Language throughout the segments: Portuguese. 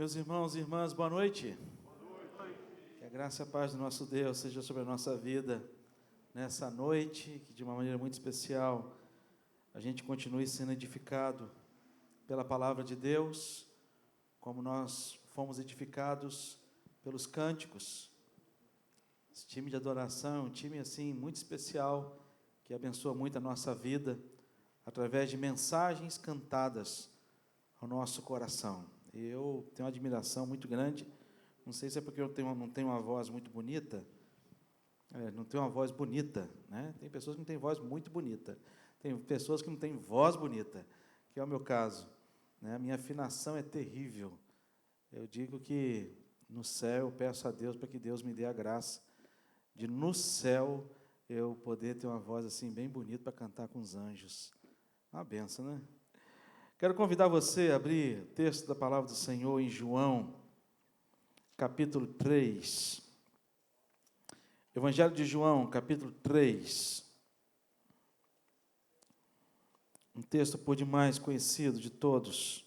Meus irmãos e irmãs, boa noite. Que a graça e a paz do nosso Deus seja sobre a nossa vida nessa noite, que de uma maneira muito especial a gente continue sendo edificado pela palavra de Deus, como nós fomos edificados pelos cânticos. Esse time de adoração é um time assim muito especial, que abençoa muito a nossa vida, através de mensagens cantadas ao nosso coração. Eu tenho uma admiração muito grande, não sei se é porque eu não tenho uma voz muito bonita, não tenho uma voz bonita, né? Tem pessoas que não têm voz muito bonita, tem pessoas que não têm voz bonita, que é o meu caso, né? A minha afinação é terrível. Eu digo que no céu eu peço a Deus para que Deus me dê a graça de no céu eu poder ter uma voz assim bem bonita para cantar com os anjos. Uma benção, né? Quero convidar você a abrir o texto da palavra do Senhor em João, capítulo 3. Evangelho de João, capítulo 3. Um texto por demais conhecido de todos.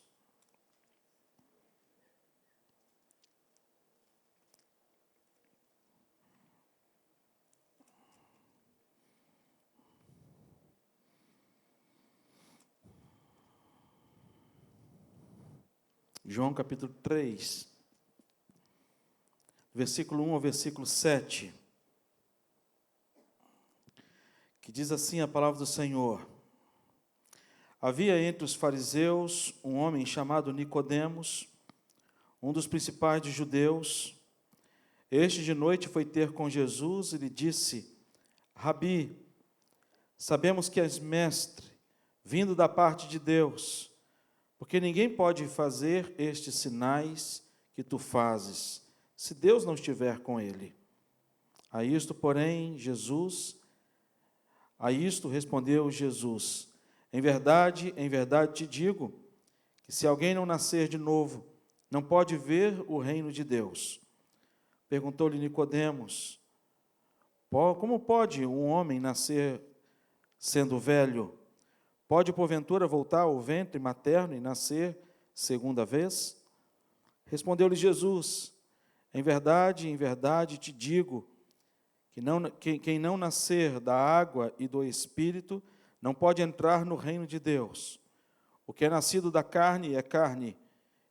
João capítulo 3, versículo 1 ao versículo 7, que diz assim a palavra do Senhor: Havia entre os fariseus um homem chamado Nicodemos, um dos principais dos judeus. Este de noite foi ter com Jesus e lhe disse: Rabi, sabemos que és mestre, vindo da parte de Deus, porque ninguém pode fazer estes sinais que tu fazes, se Deus não estiver com ele. A isto respondeu Jesus: em verdade te digo, que se alguém não nascer de novo, não pode ver o reino de Deus. Perguntou-lhe Nicodemos: como pode um homem nascer sendo velho? Pode, porventura, voltar ao ventre materno e nascer segunda vez? Respondeu-lhe Jesus: em verdade te digo, que quem não nascer da água e do Espírito não pode entrar no reino de Deus. O que é nascido da carne é carne,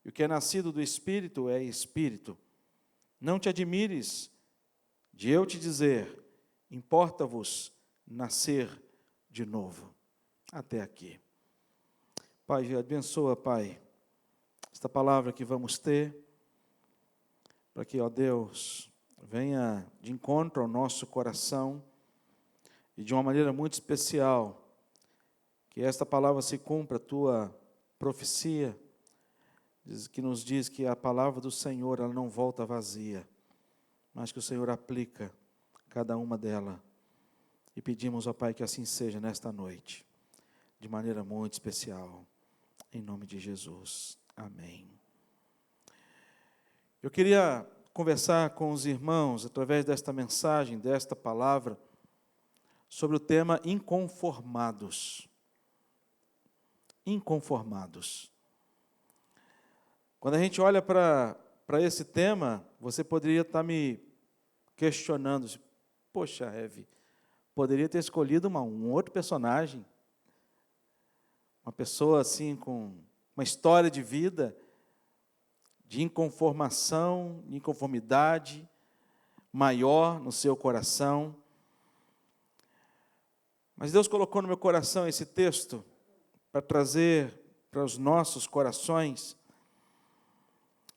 e o que é nascido do Espírito é Espírito. Não te admires de eu te dizer, importa-vos nascer de novo. Até aqui. Pai, abençoa, Pai, esta palavra que vamos ter, para que, ó Deus, venha de encontro ao nosso coração e de uma maneira muito especial, que esta palavra se cumpra a Tua profecia, que nos diz que a palavra do Senhor, ela não volta vazia, mas que o Senhor aplica cada uma dela. E pedimos, ó Pai, que assim seja nesta noite, de maneira muito especial, em nome de Jesus. Amém. Eu queria conversar com os irmãos, através desta mensagem, desta palavra, sobre o tema inconformados. Inconformados. Quando a gente olha para esse tema, você poderia estar me questionando, poxa, Eve, poderia ter escolhido um outro personagem, uma pessoa assim com uma história de vida, de inconformação, inconformidade maior no seu coração. Mas Deus colocou no meu coração esse texto para trazer para os nossos corações.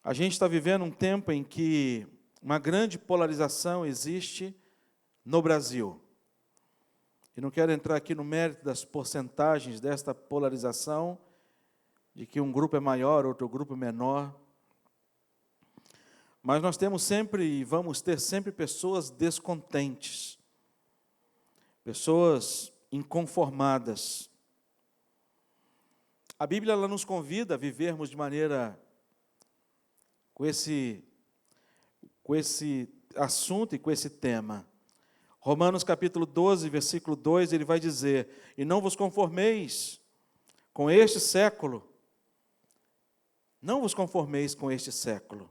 A gente está vivendo um tempo em que uma grande polarização existe no Brasil. E não quero entrar aqui no mérito das porcentagens desta polarização, de que um grupo é maior, outro grupo é menor. Mas nós temos sempre e vamos ter sempre pessoas descontentes, pessoas inconformadas. A Bíblia ela nos convida a vivermos de maneira com esse assunto e com esse tema. Romanos capítulo 12, versículo 2, ele vai dizer: e não vos conformeis com este século, Não vos conformeis com este século.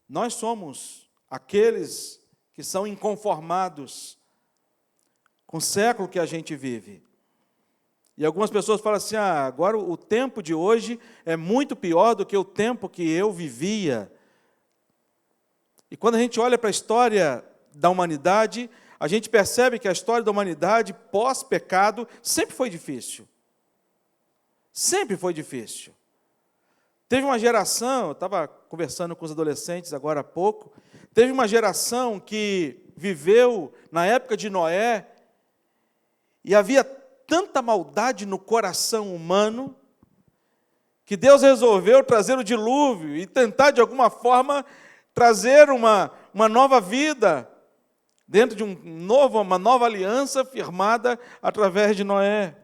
Nós somos aqueles que são inconformados com o século que a gente vive. E algumas pessoas falam assim, agora o tempo de hoje é muito pior do que o tempo que eu vivia. E quando a gente olha para a história da humanidade, a gente percebe que a história da humanidade pós-pecado sempre foi difícil. Sempre foi difícil. Teve uma geração, eu estava conversando com os adolescentes agora há pouco, teve uma geração que viveu na época de Noé, e havia tanta maldade no coração humano, que Deus resolveu trazer o dilúvio e tentar, de alguma forma, trazer uma nova vida, dentro de uma nova aliança firmada através de Noé.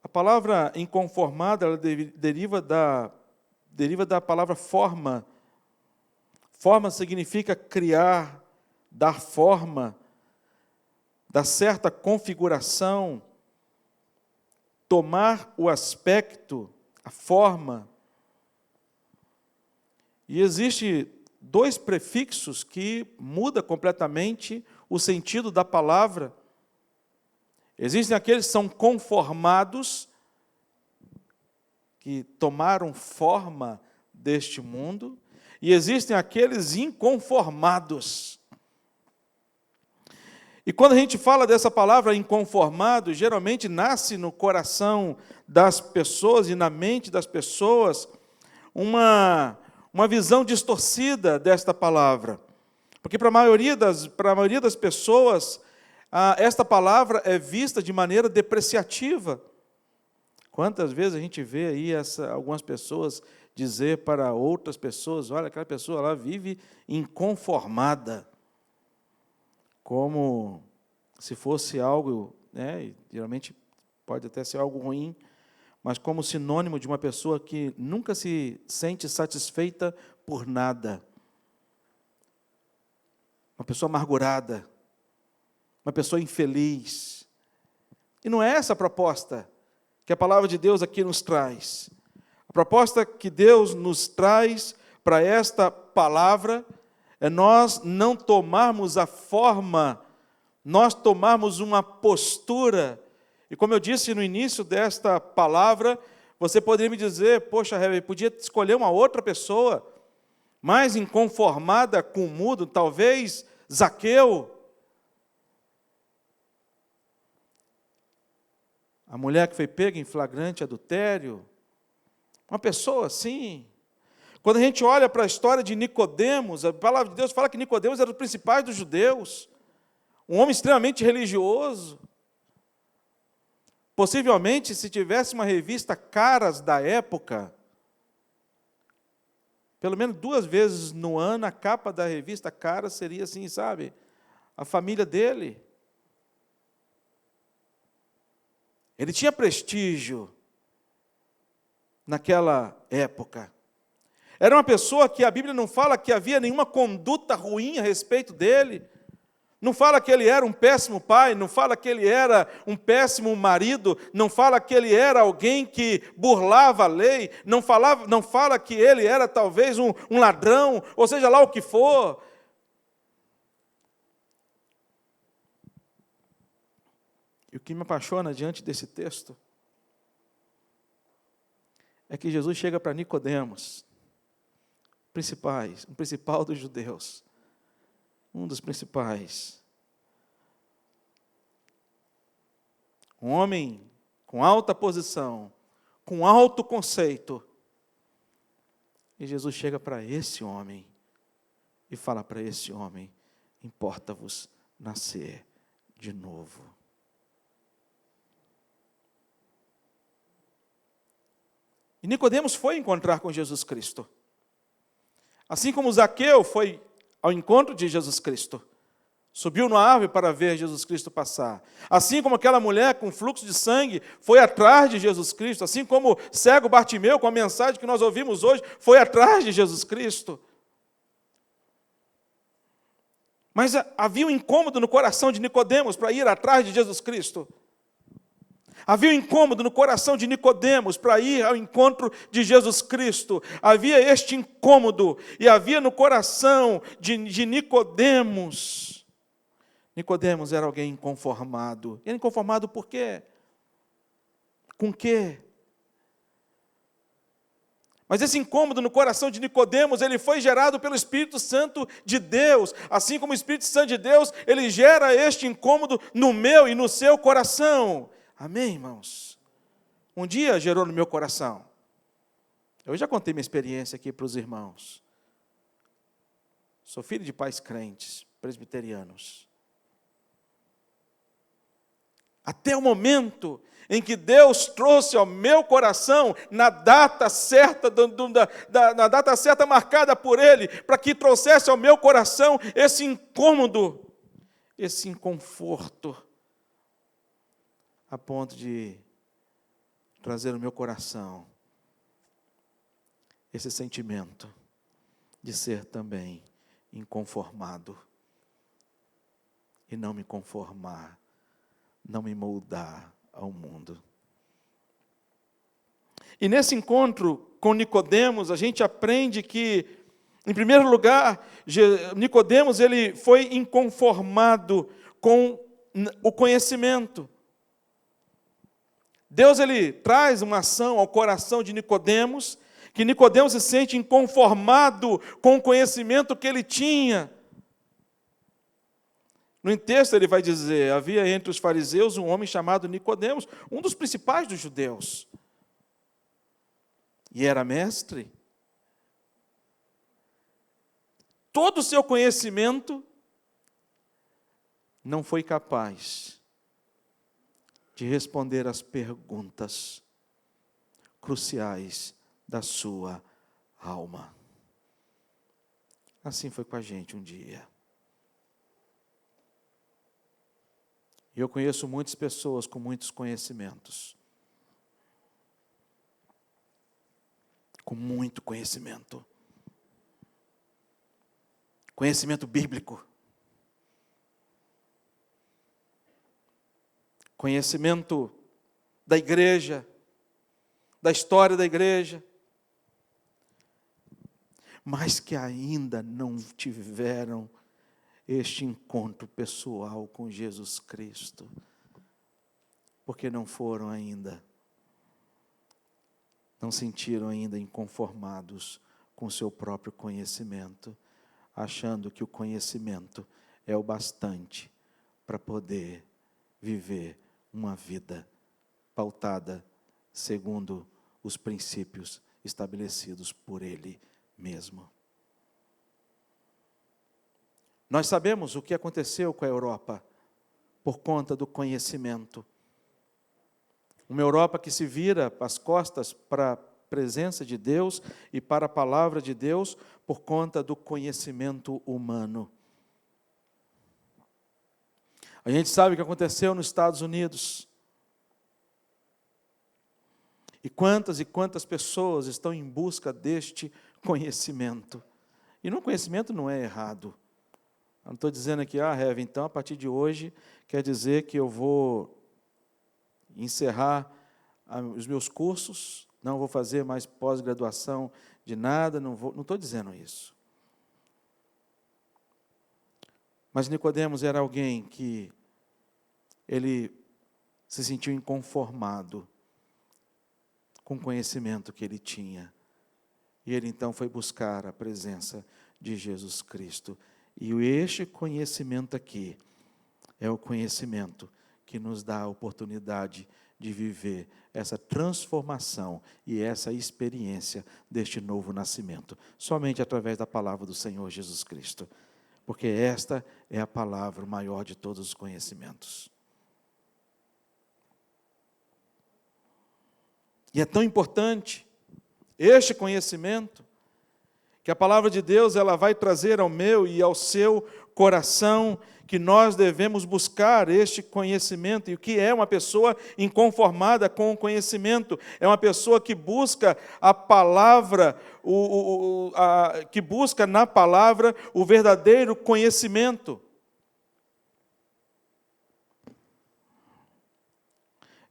A palavra inconformada, ela deriva da palavra forma. Forma significa criar, dar forma, dar certa configuração, tomar o aspecto, a forma. E existe 2 prefixos que mudam completamente o sentido da palavra. Existem aqueles que são conformados, que tomaram forma deste mundo, e existem aqueles inconformados. E quando a gente fala dessa palavra inconformado, geralmente nasce no coração das pessoas e na mente das pessoas uma visão distorcida desta palavra. Porque para a maioria das pessoas, esta palavra é vista de maneira depreciativa. Quantas vezes a gente vê aí algumas pessoas dizer para outras pessoas, olha, aquela pessoa lá vive inconformada, como se fosse algo, né, geralmente pode até ser algo ruim, mas como sinônimo de uma pessoa que nunca se sente satisfeita por nada. Uma pessoa amargurada, uma pessoa infeliz. E não é essa a proposta que a palavra de Deus aqui nos traz. A proposta que Deus nos traz para esta palavra é nós não tomarmos a forma, nós tomarmos uma postura. E como eu disse no início desta palavra, você poderia me dizer, poxa, Heber, podia escolher uma outra pessoa, mais inconformada com o mundo, talvez Zaqueu. A mulher que foi pega em flagrante adultério, uma pessoa assim. Quando a gente olha para a história de Nicodemos, a palavra de Deus fala que Nicodemos era o principal dos judeus, um homem extremamente religioso. Possivelmente, se tivesse uma revista Caras da época, pelo menos 2 vezes no ano, a capa da revista Caras seria assim, sabe? A família dele. Ele tinha prestígio naquela época. Era uma pessoa que a Bíblia não fala que havia nenhuma conduta ruim a respeito dele. Não fala que ele era um péssimo pai, não fala que ele era um péssimo marido, não fala que ele era alguém que burlava a lei, não fala que ele era talvez um ladrão, ou seja lá o que for. E o que me apaixona diante desse texto é que Jesus chega para Nicodemos, um principal dos judeus, um dos principais. Um homem com alta posição, com alto conceito. E Jesus chega para esse homem e fala para esse homem, importa-vos nascer de novo. E Nicodemos foi encontrar com Jesus Cristo. Assim como Zaqueu foi ao encontro de Jesus Cristo. Subiu na árvore para ver Jesus Cristo passar. Assim como aquela mulher com fluxo de sangue foi atrás de Jesus Cristo. Assim como o cego Bartimeu, com a mensagem que nós ouvimos hoje, foi atrás de Jesus Cristo. Mas havia um incômodo no coração de Nicodemos para ir atrás de Jesus Cristo. Havia um incômodo no coração de Nicodemos para ir ao encontro de Jesus Cristo. Havia este incômodo e havia no coração de Nicodemos. Nicodemos era alguém inconformado. Era inconformado por quê? Com quê? Mas esse incômodo no coração de Nicodemos, ele foi gerado pelo Espírito Santo de Deus. Assim como o Espírito Santo de Deus, ele gera este incômodo no meu e no seu coração. Amém, irmãos? Um dia gerou no meu coração. Eu já contei minha experiência aqui para os irmãos. Sou filho de pais crentes, presbiterianos. Até o momento em que Deus trouxe ao meu coração, na data certa, na data certa marcada por Ele, para que trouxesse ao meu coração esse incômodo, esse inconforto, a ponto de trazer no meu coração esse sentimento de ser também inconformado e não me conformar, não me moldar ao mundo. E nesse encontro com Nicodemos, a gente aprende que, em primeiro lugar, Nicodemos ele foi inconformado com o conhecimento. Deus ele traz uma ação ao coração de Nicodemos, que Nicodemos se sente inconformado com o conhecimento que ele tinha. No texto ele vai dizer, havia entre os fariseus um homem chamado Nicodemos, um dos principais dos judeus. E era mestre. Todo o seu conhecimento não foi capaz de responder às perguntas cruciais da sua alma. Assim foi com a gente um dia. E eu conheço muitas pessoas com muitos conhecimentos. Com muito conhecimento. Conhecimento bíblico. Conhecimento da igreja, da história da igreja, mas que ainda não tiveram este encontro pessoal com Jesus Cristo, porque não foram ainda, não sentiram ainda inconformados com o seu próprio conhecimento, achando que o conhecimento é o bastante para poder viver uma vida pautada segundo os princípios estabelecidos por Ele mesmo. Nós sabemos o que aconteceu com a Europa por conta do conhecimento. Uma Europa que se vira as costas para a presença de Deus e para a palavra de Deus por conta do conhecimento humano. A gente sabe o que aconteceu nos Estados Unidos. E quantas pessoas estão em busca deste conhecimento. E no conhecimento não é errado. Eu não estou dizendo aqui, Rev, então a partir de hoje quer dizer que eu vou encerrar os meus cursos, não vou fazer mais pós-graduação de nada, não estou dizendo isso. Mas Nicodemos era alguém que ele se sentiu inconformado com o conhecimento que ele tinha. E ele então foi buscar a presença de Jesus Cristo. E este conhecimento aqui é o conhecimento que nos dá a oportunidade de viver essa transformação e essa experiência deste novo nascimento, somente através da palavra do Senhor Jesus Cristo. Porque esta é a palavra maior de todos os conhecimentos. E é tão importante este conhecimento, que a palavra de Deus ela vai trazer ao meu e ao seu coração, que nós devemos buscar este conhecimento. E o que é uma pessoa inconformada com o conhecimento? É uma pessoa que busca a palavra, que busca na palavra o verdadeiro conhecimento.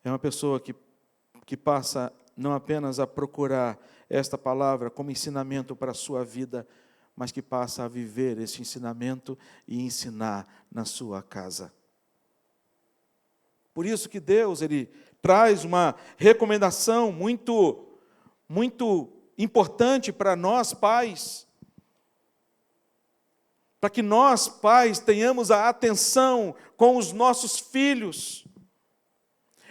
É uma pessoa que passa não apenas a procurar esta palavra como ensinamento para a sua vida, mas que passa a viver este ensinamento e ensinar na sua casa. Por isso que Deus, Ele traz uma recomendação muito importante para nós, pais, para que nós, pais, tenhamos a atenção com os nossos filhos,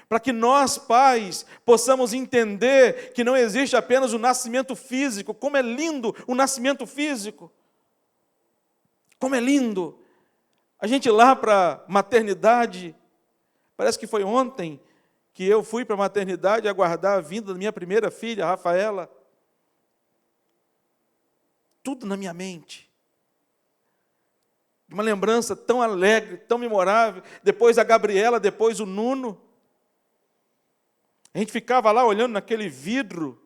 para que nós, pais, possamos entender que não existe apenas o nascimento físico. Como é lindo o nascimento físico! Como é lindo! A gente ir lá para a maternidade, parece que foi ontem que eu fui para a maternidade aguardar a vinda da minha primeira filha, a Rafaela. Tudo na minha mente. Uma lembrança tão alegre, tão memorável. Depois a Gabriela, depois o Nuno. A gente ficava lá olhando naquele vidro,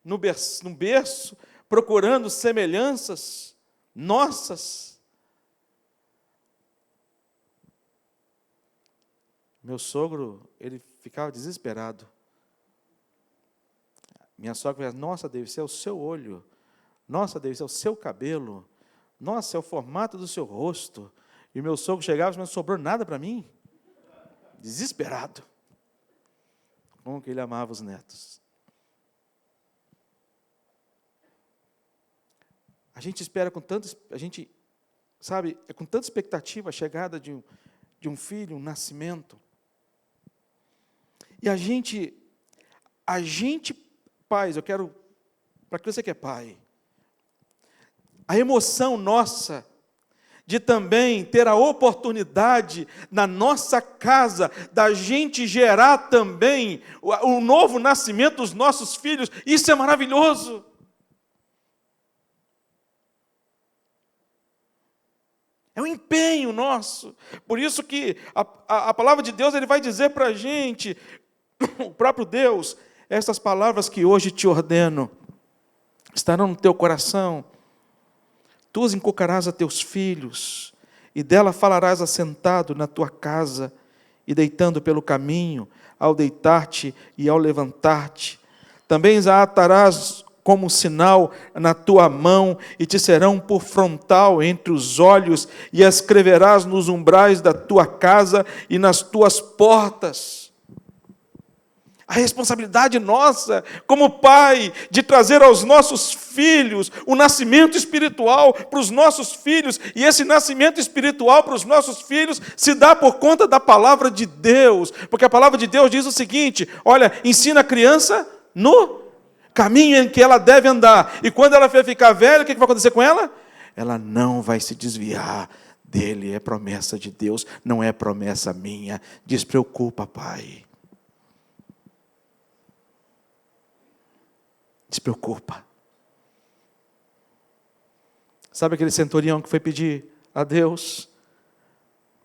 no berço, procurando semelhanças nossas. Meu sogro, ele ficava desesperado. Minha sogra falava: nossa, David, isso é o seu olho. Nossa, David, isso é o seu cabelo. Nossa, é o formato do seu rosto. E o meu sogro chegava e não sobrou nada para mim. Desesperado. Como que ele amava os netos. A gente espera com tanta expectativa a chegada de um filho, um nascimento. E a gente, pais, eu quero, para que você que é pai, a emoção nossa de também ter a oportunidade na nossa casa da gente gerar também o novo nascimento dos nossos filhos, isso é maravilhoso. É um empenho nosso. Por isso que a palavra de Deus, Ele vai dizer para a gente, o próprio Deus, essas palavras que hoje te ordeno, estarão no teu coração. Tu as inculcarás a teus filhos, e dela falarás assentado na tua casa, e deitando pelo caminho, ao deitar-te e ao levantar-te. Também as atarás como um sinal na tua mão, e te serão por frontal entre os olhos, e as escreverás nos umbrais da tua casa e nas tuas portas. A responsabilidade nossa, como pai, de trazer aos nossos filhos o nascimento espiritual para os nossos filhos, e esse nascimento espiritual para os nossos filhos se dá por conta da palavra de Deus, porque a palavra de Deus diz o seguinte: olha, ensina a criança no caminho em que ela deve andar, e quando ela ficar velha, o que vai acontecer com ela? Ela não vai se desviar dele. É promessa de Deus, não é promessa minha. Despreocupa, pai. Despreocupa. Sabe aquele centurião que foi pedir a Deus,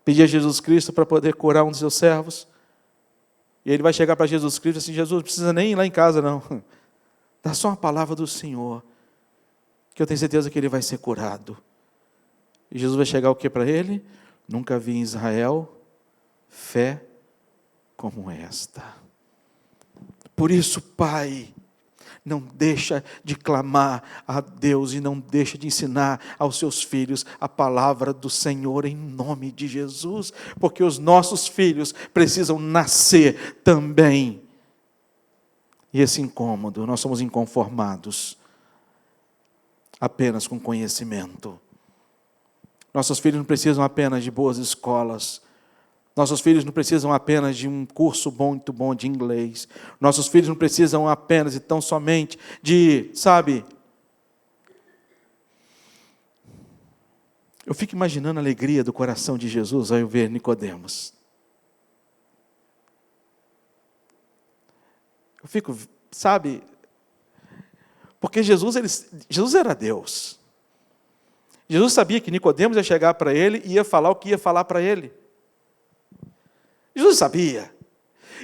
pedir a Jesus Cristo para poder curar um dos seus servos? E ele vai chegar para Jesus Cristo e assim: Jesus, não precisa nem ir lá em casa, não. Dá só uma palavra do Senhor, que eu tenho certeza que ele vai ser curado. E Jesus vai chegar o que para ele? Nunca vi em Israel fé como esta. Por isso, pai, não deixa de clamar a Deus e não deixa de ensinar aos seus filhos a palavra do Senhor em nome de Jesus, porque os nossos filhos precisam nascer também. E esse incômodo, nós somos inconformados apenas com conhecimento. Nossos filhos não precisam apenas de boas escolas. Nossos filhos não precisam apenas de um curso muito bom de inglês. Nossos filhos não precisam apenas e tão somente de, eu fico imaginando a alegria do coração de Jesus ao ver Nicodemos. Eu fico, porque Jesus era Deus. Jesus sabia que Nicodemos ia chegar para ele e ia falar o que ia falar para ele. Jesus sabia.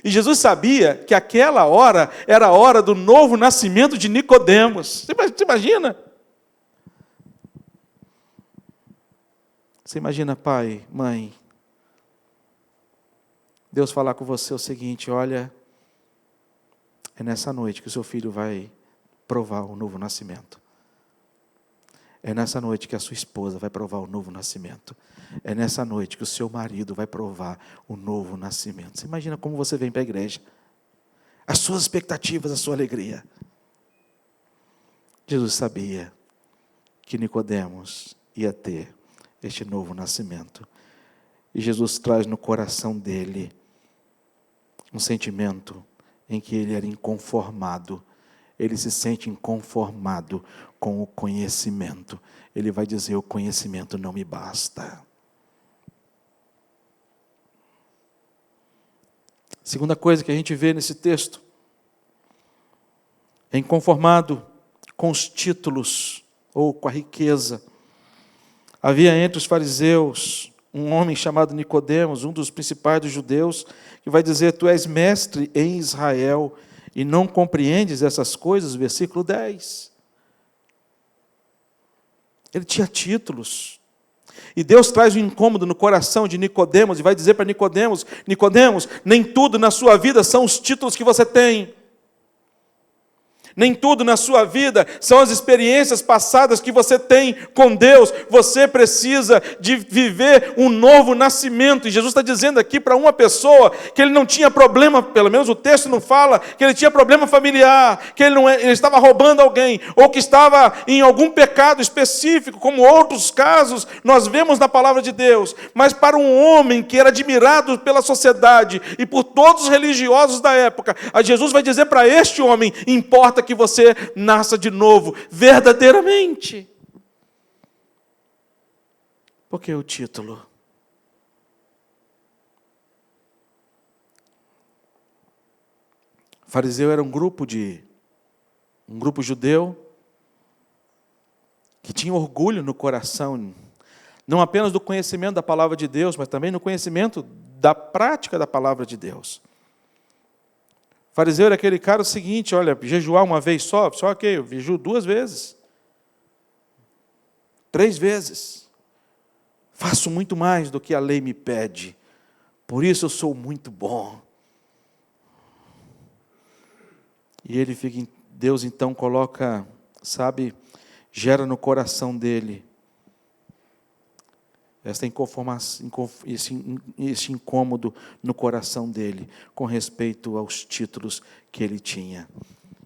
E Jesus sabia que aquela hora era a hora do novo nascimento de Nicodemos. Você imagina? Você imagina pai, mãe, Deus falar com você o seguinte: olha, é nessa noite que o seu filho vai provar o novo nascimento. É nessa noite que a sua esposa vai provar o novo nascimento. É nessa noite que o seu marido vai provar o novo nascimento. Você imagina como você vem para a igreja? As suas expectativas, a sua alegria. Jesus sabia que Nicodemos ia ter este novo nascimento. E Jesus traz no coração dele um sentimento em que ele era inconformado. Ele se sente inconformado com o conhecimento. Ele vai dizer: o conhecimento não me basta. Segunda coisa que a gente vê nesse texto: é inconformado com os títulos ou com a riqueza. Havia entre os fariseus um homem chamado Nicodemos, um dos principais dos judeus, que vai dizer: tu és mestre em Israel e não compreendes essas coisas, versículo 10. Ele tinha títulos. E Deus traz um incômodo no coração de Nicodemos e vai dizer para Nicodemos: Nicodemos, nem tudo na sua vida são os títulos que você tem. Nem tudo na sua vida são as experiências passadas que você tem com Deus. Você precisa de viver um novo nascimento. E Jesus está dizendo aqui para uma pessoa que ele não tinha problema, pelo menos o texto não fala, que ele tinha problema familiar, que ele estava roubando alguém, ou que estava em algum pecado específico, como outros casos nós vemos na palavra de Deus. Mas para um homem que era admirado pela sociedade e por todos os religiosos da época, a Jesus vai dizer para este homem: importa que você nasça de novo, verdadeiramente. Porque o título? O fariseu era um grupo judeu que tinha orgulho no coração, não apenas do conhecimento da palavra de Deus, mas também no conhecimento da prática da palavra de Deus. O fariseu era aquele cara o seguinte: olha, jejuar uma vez só que eu jejuo 2 vezes, 3 vezes. Faço muito mais do que a lei me pede, por isso eu sou muito bom. E ele fica, Deus então coloca, gera no coração dele esta inconformação, esse incômodo no coração dele com respeito aos títulos que ele tinha.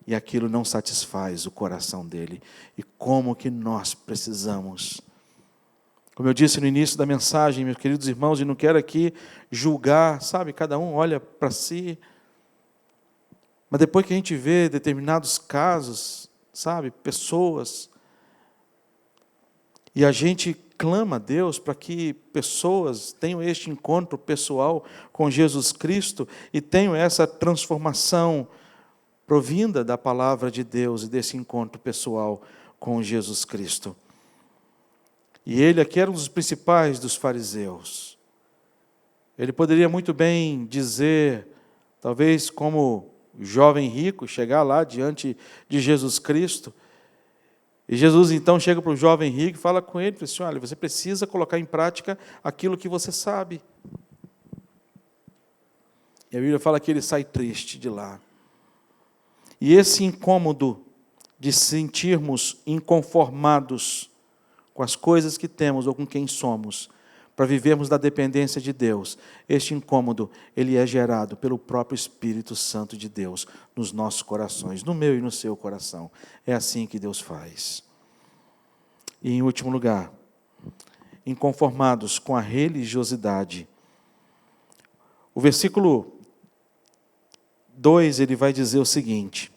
E aquilo não satisfaz o coração dele. E como que nós precisamos, como eu disse no início da mensagem, meus queridos irmãos, e não quero aqui julgar, cada um olha para si, mas depois que a gente vê determinados casos, pessoas, e a gente clama a Deus para que pessoas tenham este encontro pessoal com Jesus Cristo e tenham essa transformação provinda da palavra de Deus e desse encontro pessoal com Jesus Cristo. E ele aqui era um dos principais dos fariseus. Ele poderia muito bem dizer, talvez como jovem rico, chegar lá diante de Jesus Cristo. E Jesus então chega para o jovem rico e fala com ele, assim: olha, você precisa colocar em prática aquilo que você sabe. E a Bíblia fala que ele sai triste de lá. E esse incômodo de sentirmos inconformados com as coisas que temos ou com quem somos, para vivermos da dependência de Deus, este incômodo, ele é gerado pelo próprio Espírito Santo de Deus nos nossos corações, no meu e no seu coração. É assim que Deus faz. E em último lugar, inconformados com a religiosidade. O versículo 2, ele vai dizer o seguinte: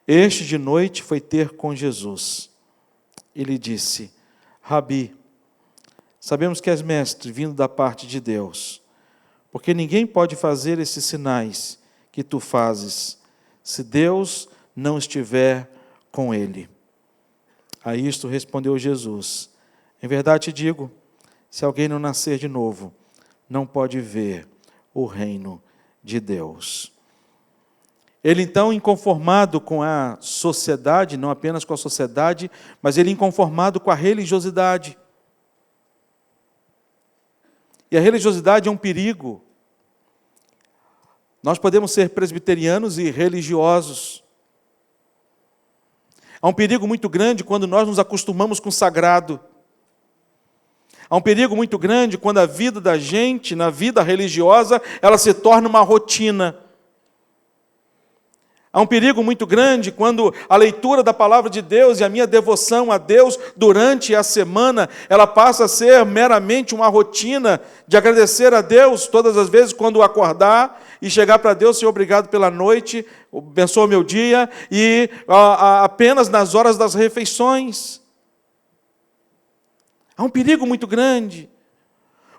este de noite foi ter com Jesus. Ele disse: Rabi, sabemos que és mestre, vindo da parte de Deus, porque ninguém pode fazer esses sinais que tu fazes, se Deus não estiver com ele. A isto respondeu Jesus: em verdade te digo, se alguém não nascer de novo, não pode ver o reino de Deus. Ele então, inconformado com a sociedade, não apenas com a sociedade, mas ele inconformado com a religiosidade. E a religiosidade é um perigo. Nós podemos ser presbiterianos e religiosos. Há um perigo muito grande quando nós nos acostumamos com o sagrado. Há um perigo muito grande quando a vida da gente, na vida religiosa, ela se torna uma rotina. Há um perigo muito grande quando a leitura da palavra de Deus e a minha devoção a Deus durante a semana, ela passa a ser meramente uma rotina de agradecer a Deus todas as vezes quando acordar e chegar para Deus, Senhor, obrigado pela noite, abençoa o meu dia, e apenas nas horas das refeições. Há um perigo muito grande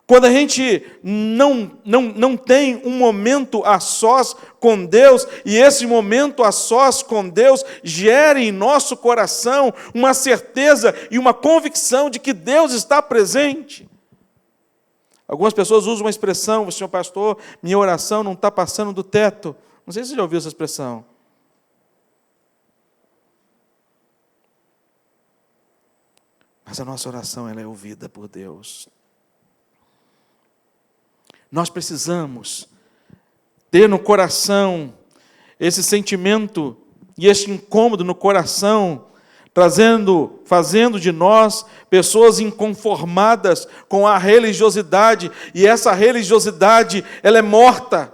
quando a gente não tem um momento a sós com Deus, e esse momento a sós com Deus gera em nosso coração uma certeza e uma convicção de que Deus está presente. Algumas pessoas usam uma expressão, senhor pastor, minha oração não está passando do teto. Não sei se você já ouviu essa expressão. Mas a nossa oração, ela é ouvida por Deus. Nós precisamos ter no coração esse sentimento e este incômodo no coração, fazendo de nós pessoas inconformadas com a religiosidade, e essa religiosidade, ela é morta.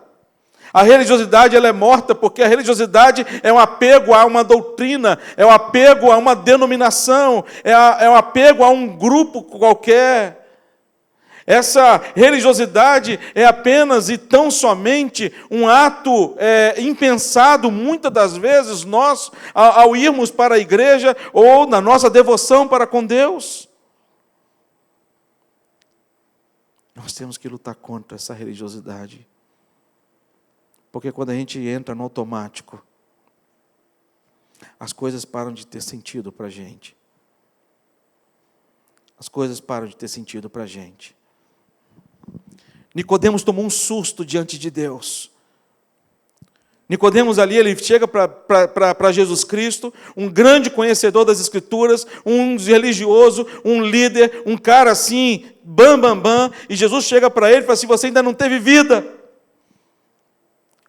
A religiosidade, ela é morta porque a religiosidade é um apego a uma doutrina, é um apego a uma denominação, é um apego a um grupo qualquer. Essa religiosidade é apenas e tão somente um ato impensado, muitas das vezes, nós, ao irmos para a igreja ou na nossa devoção para com Deus. Nós temos que lutar contra essa religiosidade. Porque quando a gente entra no automático, as coisas param de ter sentido para a gente. As coisas param de ter sentido para a gente. Nicodemos tomou um susto diante de Deus. Nicodemos ali, ele chega para Jesus Cristo, um grande conhecedor das Escrituras, um religioso, um líder, um cara assim, e Jesus chega para ele e fala assim, você ainda não teve vida.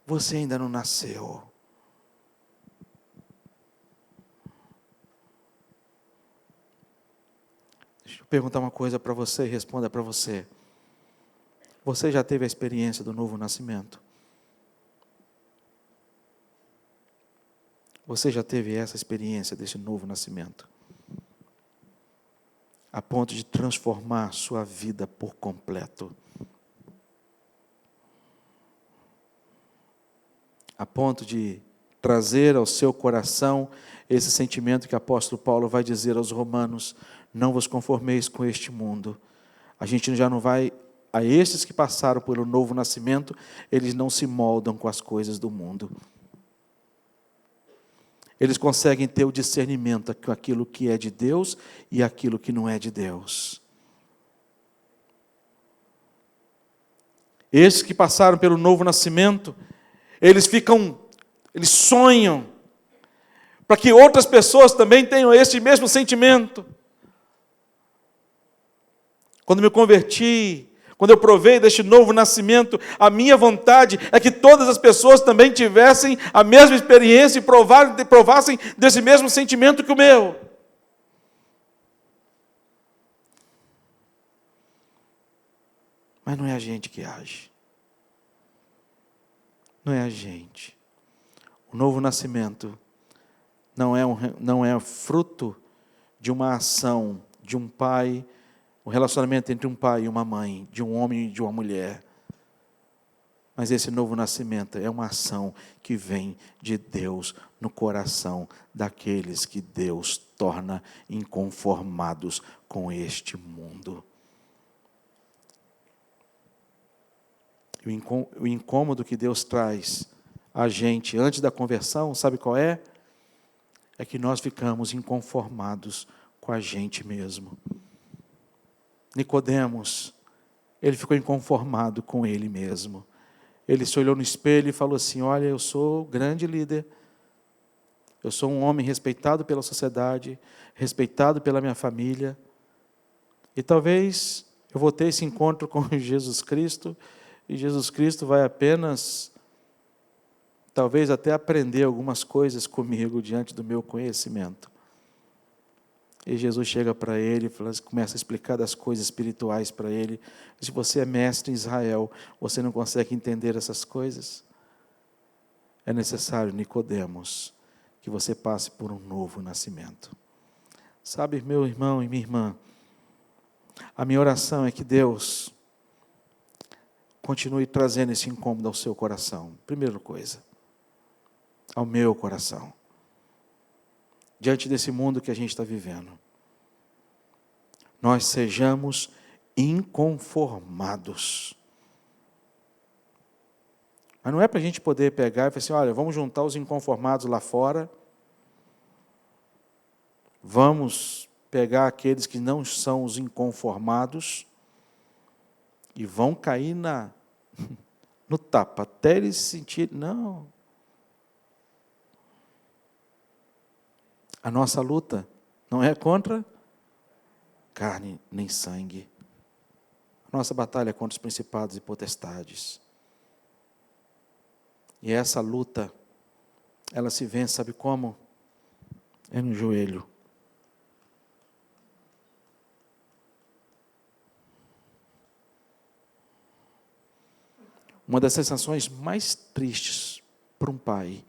Você ainda não nasceu. Deixa eu perguntar uma coisa para você e responda para você. Você já teve a experiência do novo nascimento? Você já teve essa experiência desse novo nascimento? A ponto de transformar sua vida por completo. A ponto de trazer ao seu coração esse sentimento que o apóstolo Paulo vai dizer aos romanos, não vos conformeis com este mundo. A gente já não vai... A estes que passaram pelo novo nascimento, eles não se moldam com as coisas do mundo. Eles conseguem ter o discernimento com aquilo que é de Deus e aquilo que não é de Deus. Esses que passaram pelo novo nascimento, eles sonham para que outras pessoas também tenham esse mesmo sentimento. Quando me converti, quando eu provei deste novo nascimento, a minha vontade é que todas as pessoas também tivessem a mesma experiência e provassem desse mesmo sentimento que o meu. Mas não é a gente que age. Não é a gente. O novo nascimento não é fruto de uma ação de um pai, o relacionamento entre um pai e uma mãe, de um homem e de uma mulher. Mas esse novo nascimento é uma ação que vem de Deus no coração daqueles que Deus torna inconformados com este mundo. O incômodo que Deus traz a gente antes da conversão, sabe qual é? É que nós ficamos inconformados com a gente mesmo. Nicodemos, ele ficou inconformado com ele mesmo. Ele se olhou no espelho e falou assim, olha, eu sou grande líder, eu sou um homem respeitado pela sociedade, respeitado pela minha família, e talvez eu vou ter esse encontro com Jesus Cristo, e Jesus Cristo vai apenas talvez até aprender algumas coisas comigo diante do meu conhecimento. E Jesus chega para ele, começa a explicar das coisas espirituais para ele. Se você é mestre em Israel, você não consegue entender essas coisas? É necessário, Nicodemos, que você passe por um novo nascimento. Sabe, meu irmão e minha irmã, a minha oração é que Deus continue trazendo esse incômodo ao seu coração. Primeira coisa, ao meu coração. Diante desse mundo que a gente está vivendo, nós sejamos inconformados. Mas não é para a gente poder pegar e falar assim, olha, vamos juntar os inconformados lá fora, vamos pegar aqueles que não são os inconformados e vão cair no tapa, até eles se sentirem. Não. A nossa luta não é contra carne nem sangue. A nossa batalha é contra os principados e potestades. E essa luta, ela se vence, sabe como? É no joelho. Uma das sensações mais tristes para um pai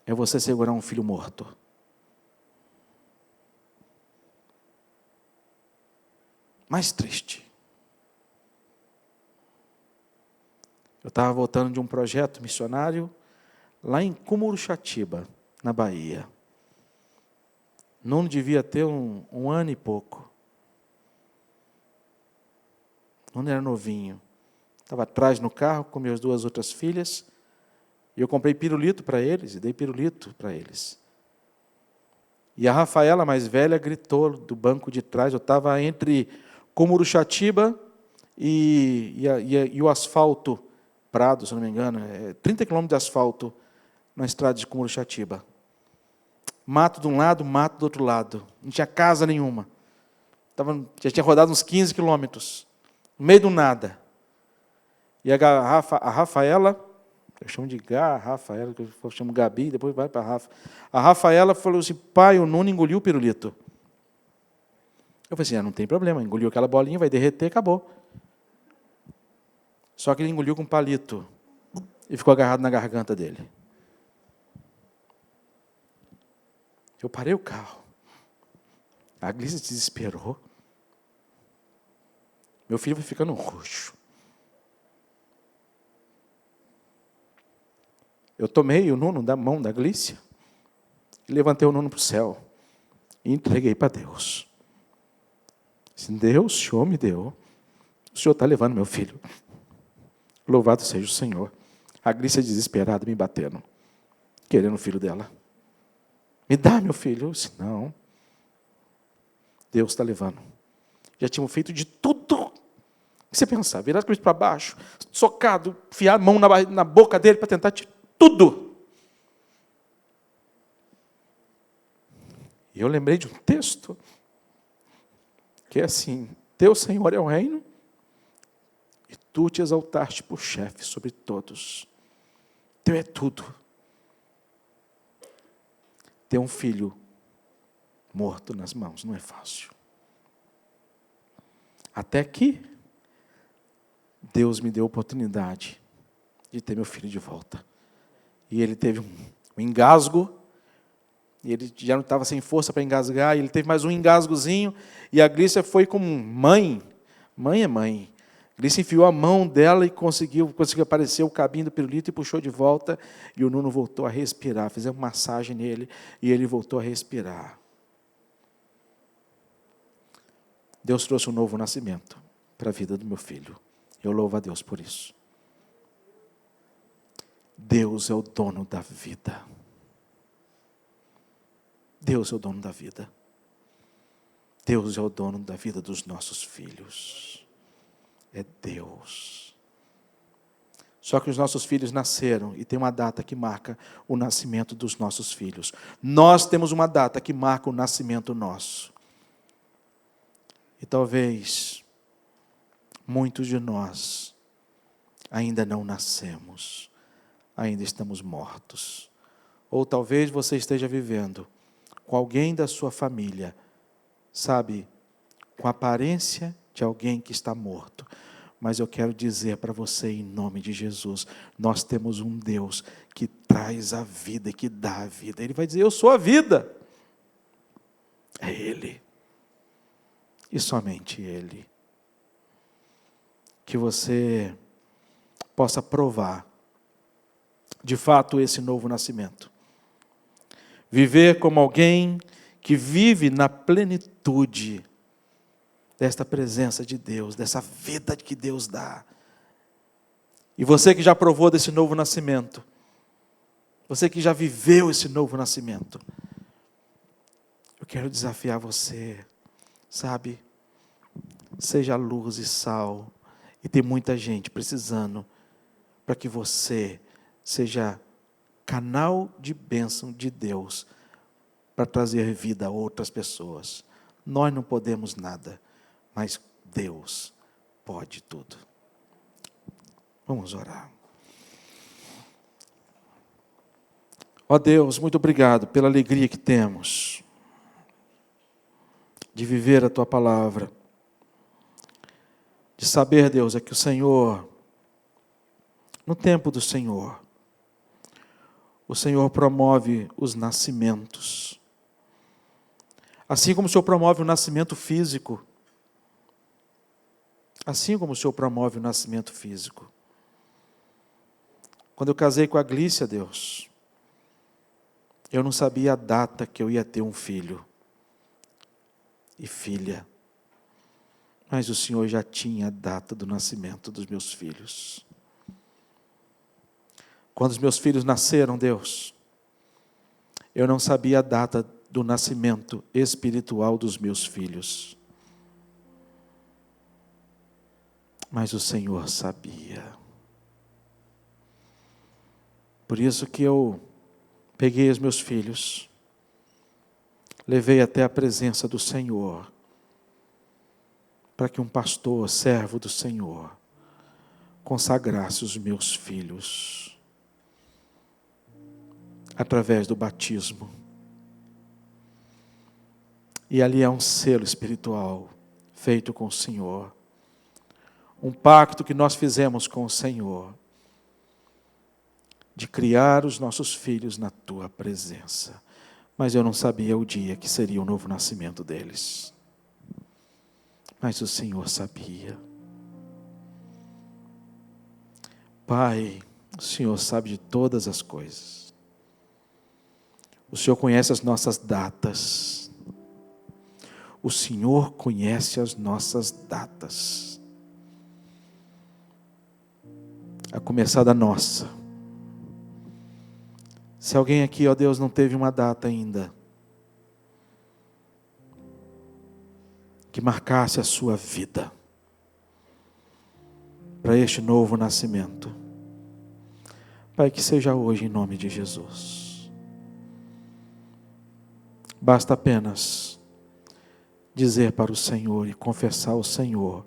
é você segurar um filho morto. Mais triste. Eu estava voltando de um projeto missionário lá em Cumuruxatiba, na Bahia. Não devia ter um ano e pouco. Não era novinho. Estava atrás no carro com minhas duas outras filhas. E eu comprei pirulito para eles, e dei pirulito para eles. E a Rafaela, mais velha, gritou do banco de trás. Eu estava entre Cumuruxatiba e o asfalto Prado, se não me engano, 30 quilômetros de asfalto na estrada de Cumuruxatiba. Mato de um lado, mato do outro lado. Não tinha casa nenhuma. Já tinha rodado uns 15 quilômetros. No meio do nada. E a Rafaela, eu chamo de Rafaela, eu chamo Gabi, depois vai para a Rafa. A Rafaela falou assim, pai, o Nuno engoliu o pirulito. Eu falei assim, não tem problema, engoliu aquela bolinha, vai derreter, acabou. Só que ele engoliu com um palito e ficou agarrado na garganta dele. Eu parei o carro. A Glícia se desesperou. Meu filho vai ficando roxo. Eu tomei o Nuno da mão da Glícia e levantei o Nuno para o céu e entreguei para Deus. Se Deus, o Senhor me deu, o Senhor está levando meu filho. Louvado seja o Senhor. A Glícia desesperada me batendo, querendo o filho dela. Me dá meu filho. Eu disse, não. Deus está levando. Já tinham feito de tudo. Você pensar, virar as coisas para baixo, socado, enfiar a mão na boca dele para tentar tirar tudo. E eu lembrei de um texto que é assim, teu Senhor é o reino e tu te exaltaste por chefe sobre todos. Teu é tudo. Ter um filho morto nas mãos não é fácil. Até que Deus me deu a oportunidade de ter meu filho de volta. E ele teve um engasgo, e ele já não estava sem força para engasgar, e ele teve mais um engasgozinho, e a Glícia foi como mãe é mãe. A Glícia enfiou a mão dela e conseguiu aparecer o cabinho do pirulito e puxou de volta, e o Nuno voltou a respirar, fizemos massagem nele, e ele voltou a respirar. Deus trouxe um novo nascimento para a vida do meu filho. Eu louvo a Deus por isso. Deus é o dono da vida. Deus é o dono da vida. Deus é o dono da vida dos nossos filhos. É Deus. Só que os nossos filhos nasceram e tem uma data que marca o nascimento dos nossos filhos. Nós temos uma data que marca o nascimento nosso. E talvez muitos de nós ainda não nascemos ainda estamos mortos. Ou talvez você esteja vivendo com alguém da sua família, sabe, com a aparência de alguém que está morto. Mas eu quero dizer para você, em nome de Jesus, nós temos um Deus que traz a vida, que dá a vida. Ele vai dizer, eu sou a vida. É Ele. E somente Ele. Que você possa provar, de fato, esse novo nascimento. Viver como alguém que vive na plenitude desta presença de Deus, dessa vida que Deus dá. E você que já provou desse novo nascimento, você que já viveu esse novo nascimento, eu quero desafiar você, sabe? Seja luz e sal, e tem muita gente precisando, para que você seja canal de bênção de Deus, para trazer vida a outras pessoas. Nós não podemos nada, mas Deus pode tudo. Vamos orar. Ó Deus, muito obrigado pela alegria que temos de viver a Tua palavra, de saber, Deus, é que o Senhor, no tempo do Senhor, o Senhor promove os nascimentos. Assim como o Senhor promove o nascimento físico, assim como o Senhor promove o nascimento físico. Quando eu casei com a Glícia, Deus, eu não sabia a data que eu ia ter um filho e filha. Mas o Senhor já tinha a data do nascimento dos meus filhos. Quando os meus filhos nasceram, Deus, eu não sabia a data do nascimento espiritual dos meus filhos. Mas o Senhor sabia. Por isso que eu peguei os meus filhos, levei até a presença do Senhor, para que um pastor, servo do Senhor, consagrasse os meus filhos, através do batismo. E ali é um selo espiritual, feito com o Senhor, um pacto que nós fizemos com o Senhor, de criar os nossos filhos na Tua presença. Mas eu não sabia o dia que seria o novo nascimento deles. Mas o Senhor sabia. Pai, o Senhor sabe de todas as coisas. O Senhor conhece as nossas datas. O Senhor conhece as nossas datas. A começar da nossa. Se alguém aqui, ó Deus, não teve uma data ainda, que marcasse a sua vida, para este novo nascimento. Pai, que seja hoje em nome de Jesus. Basta apenas dizer para o Senhor e confessar o Senhor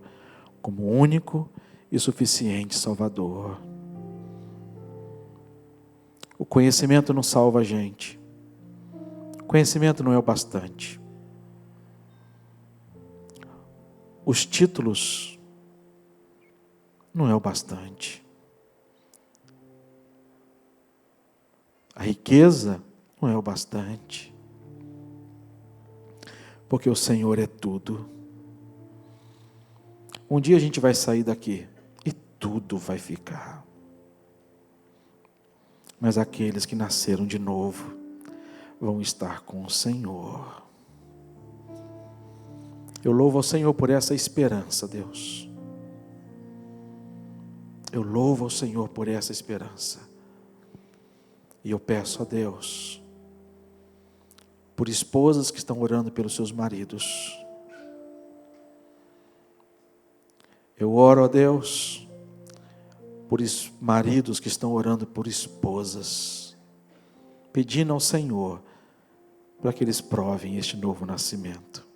como único e suficiente Salvador. O conhecimento não salva a gente. O conhecimento não é o bastante. Os títulos não é o bastante. A riqueza não é o bastante. Porque o Senhor é tudo. Um dia a gente vai sair daqui e tudo vai ficar. Mas aqueles que nasceram de novo vão estar com o Senhor. Eu louvo ao Senhor por essa esperança, Deus. Eu louvo ao Senhor por essa esperança. E eu peço a Deus, por esposas que estão orando pelos seus maridos. Eu oro a Deus, por maridos que estão orando por esposas, pedindo ao Senhor, para que eles provem este novo nascimento.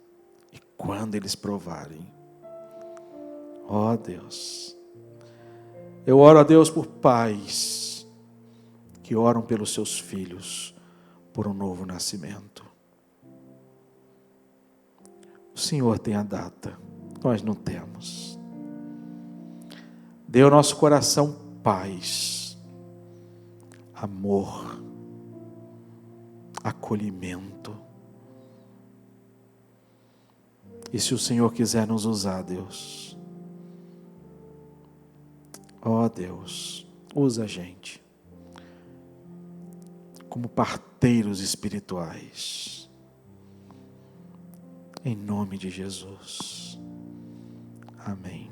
E quando eles provarem, ó Deus, eu oro a Deus por pais que oram pelos seus filhos por um novo nascimento. O Senhor tem a data, nós não temos. Dê ao nosso coração paz, amor, acolhimento. E se o Senhor quiser nos usar, Deus, ó Deus, usa a gente como parteiros espirituais, em nome de Jesus. Amém.